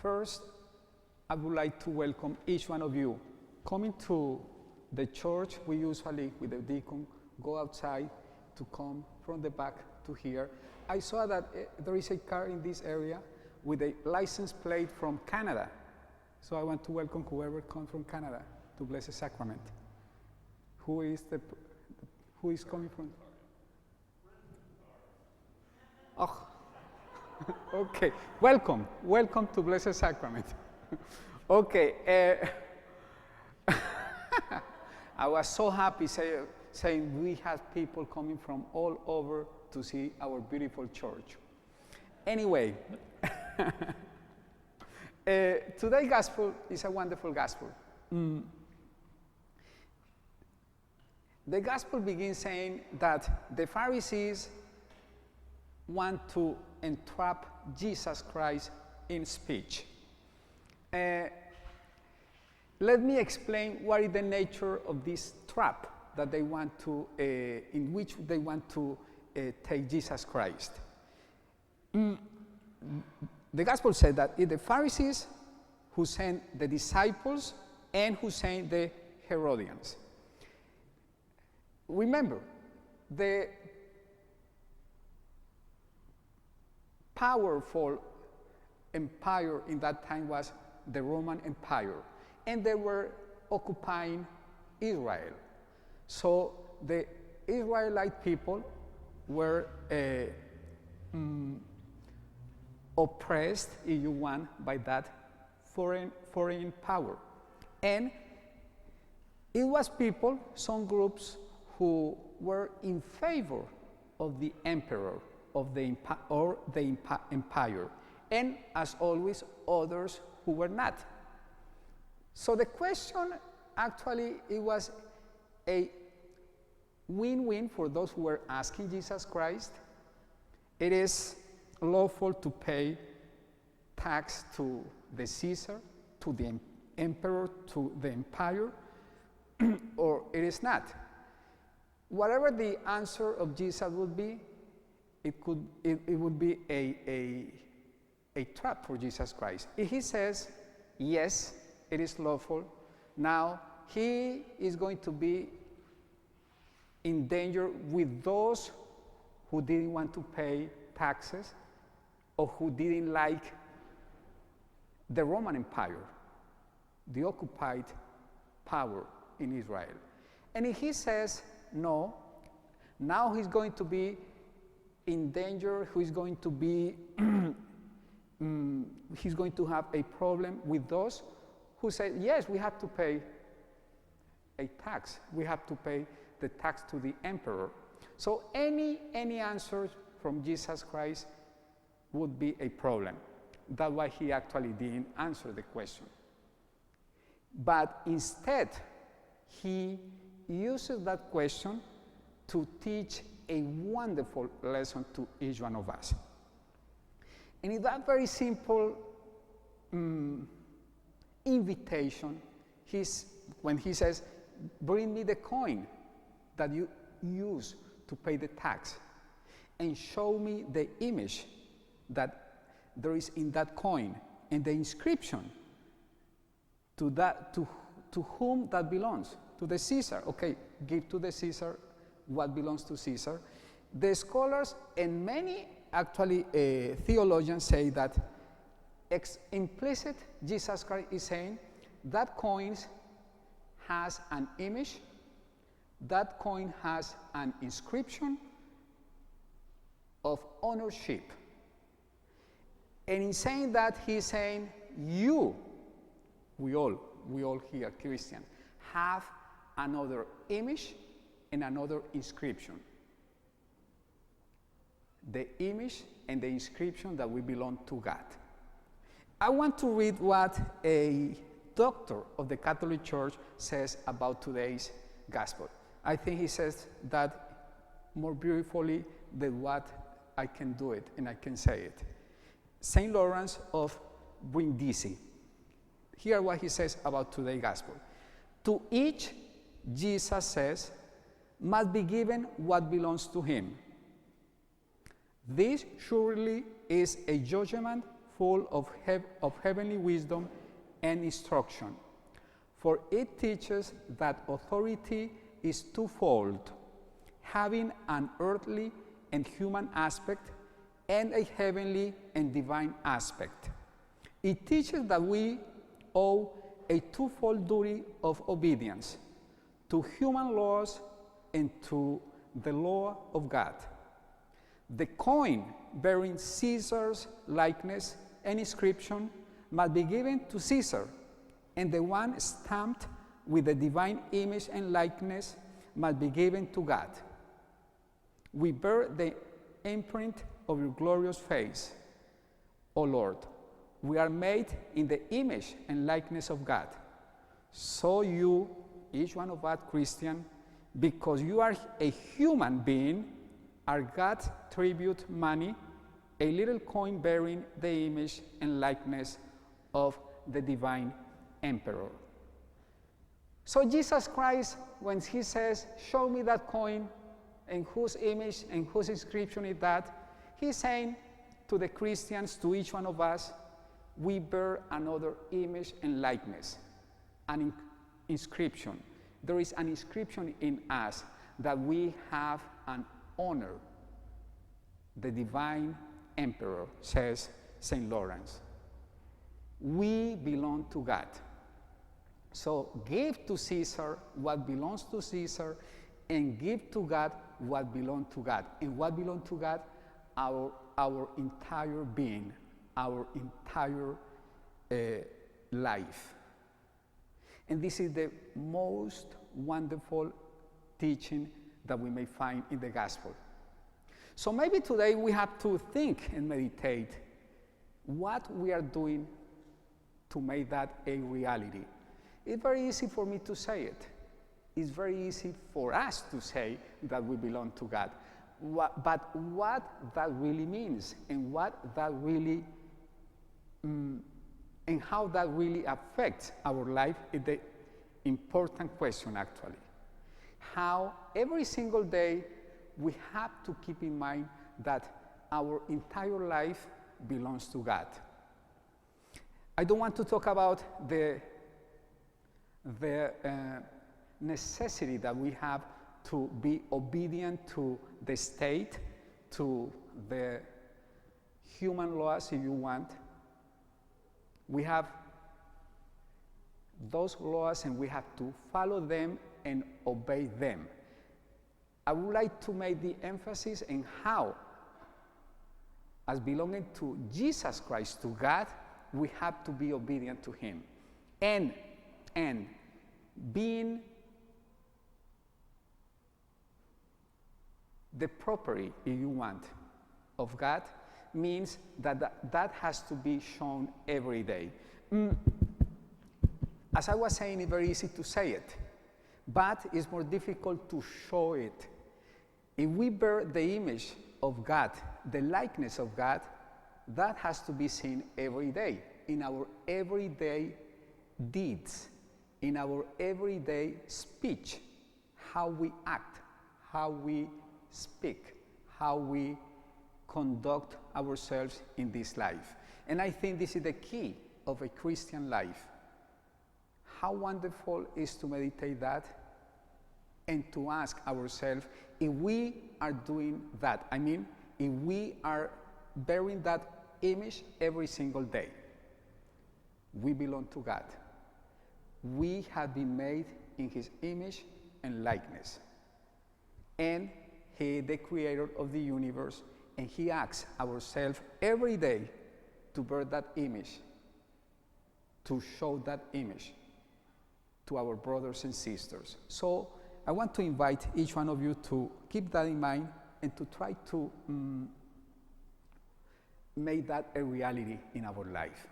First, I would like to welcome each one of you. Coming to the church, we usually, with the deacon, go outside to come from the back to here. I saw that there is a car in this area with a license plate from Canada. So I want to welcome whoever comes from Canada to Blessed Sacrament. Who is coming from? Oh, okay. Welcome to Blessed Sacrament. Okay. I was so happy saying we have people coming from all over to see our beautiful church. Anyway, today's gospel is a wonderful gospel. The gospel begins saying that the Pharisees want to entrap Jesus Christ in speech. Let me explain what is the nature of this trap that they want to, in which they want to take Jesus Christ. The gospel said that it's the Pharisees who sent the disciples and who sent the Herodians. Remember, the powerful empire in that time was the Roman Empire, and they were occupying Israel. So the Israelite people were oppressed, if you want, by that foreign power. And it was people, some groups, who were in favor of the emperor of the empire, and as always, others who were not. So the question, actually, it was a win-win for those who were asking Jesus Christ. It is lawful to pay tax to the Caesar, to the emperor, to the empire, or it is not. Whatever the answer of Jesus would be, it would be a trap for Jesus Christ. If he says, yes, it is lawful, now he is going to be in danger with those who didn't want to pay taxes or who didn't like the Roman Empire, the occupied power in Israel. And if he says no, now he's going to be in danger, he's going to be he's going to have a problem with those who say, yes, we have to pay a tax. We have to pay the tax to the emperor. So any answer from Jesus Christ would be a problem. That's why he actually didn't answer the question. But instead, he uses that question to teach a wonderful lesson to each one of us. And in that very simple invitation, when he says, bring me the coin that you use to pay the tax, and show me the image that there is in that coin, and the inscription to whom that belongs, to the Caesar. Okay, give to the Caesar what belongs to Caesar. The scholars and many actually theologians say that implicit Jesus Christ is saying that coin has an image, that coin has an inscription of ownership. And in saying that, he's saying you, we all here, Christians, have another image and another inscription. The image and the inscription that we belong to God. I want to read what a doctor of the Catholic Church says about today's gospel. I think he says that more beautifully than what I can do it and I can say it. St. Lawrence of Brindisi. Hear what he says about today's gospel. To each, Jesus says, must be given what belongs to him. This surely is a judgment full of heavenly wisdom and instruction. For it teaches that authority is twofold, having an earthly and human aspect and a heavenly and divine aspect. It teaches that we owe a twofold duty of obedience to human laws and to the law of God. The coin bearing Caesar's likeness and inscription must be given to Caesar, and the one stamped with the divine image and likeness must be given to God. We bear the imprint of your glorious face, O Lord. We are made in the image and likeness of God. So you, each one of us Christian, because you are a human being, are God's tribute money, a little coin bearing the image and likeness of the divine emperor. So Jesus Christ, when he says, show me that coin, and whose image and whose inscription is that, he's saying to the Christians, to each one of us, we bear another image and likeness, an inscription. There is an inscription in us that we have an honor. The divine emperor, says St. Lawrence. We belong to God. So give to Caesar what belongs to Caesar, and give to God what belongs to God. And what belongs to God? Our entire being, our entire life. And this is the most wonderful teaching that we may find in the gospel. So maybe today we have to think and meditate what we are doing to make that a reality. It's very easy for me to say it. It's very easy for us to say that we belong to God. But what that really means, and what that really and how that really affects our life is the important question, actually. How every single day we have to keep in mind that our entire life belongs to God. I don't want to talk about the necessity that we have to be obedient to the state, to the human laws, if you want. We have those laws and we have to follow them and obey them. I would like to make the emphasis in how, as belonging to Jesus Christ, to God, we have to be obedient to Him. And being the property, if you want, of God means that has to be shown every day. As I was saying, it's very easy to say it, but it's more difficult to show it. If we bear the image of God, the likeness of God, that has to be seen every day, in our everyday deeds, in our everyday speech, how we act, how we speak, how we conduct ourselves in this life. And I think this is the key of a Christian life. How wonderful is to meditate that and to ask ourselves if we are doing that. I mean, if we are bearing that image every single day. We belong to God. We have been made in His image and likeness. And He is the creator of the universe, and He asks ourselves every day to bear that image, to show that image to our brothers and sisters. So I want to invite each one of you to keep that in mind and to try to make that a reality in our life.